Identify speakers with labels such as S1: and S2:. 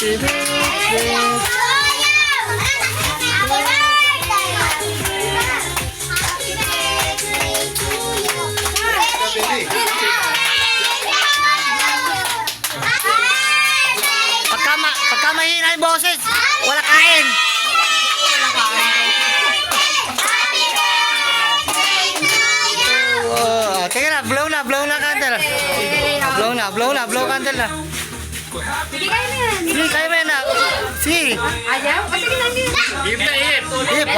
S1: Happy birthday. Pagka mahina yung boses, wala kain. Oh, teka na, blow na candle. Blow candle na.
S2: Sige, kayo na yan.
S1: Sige, kayo na. Sige.
S2: Ayaw? O, sige lang yun.
S1: Hip.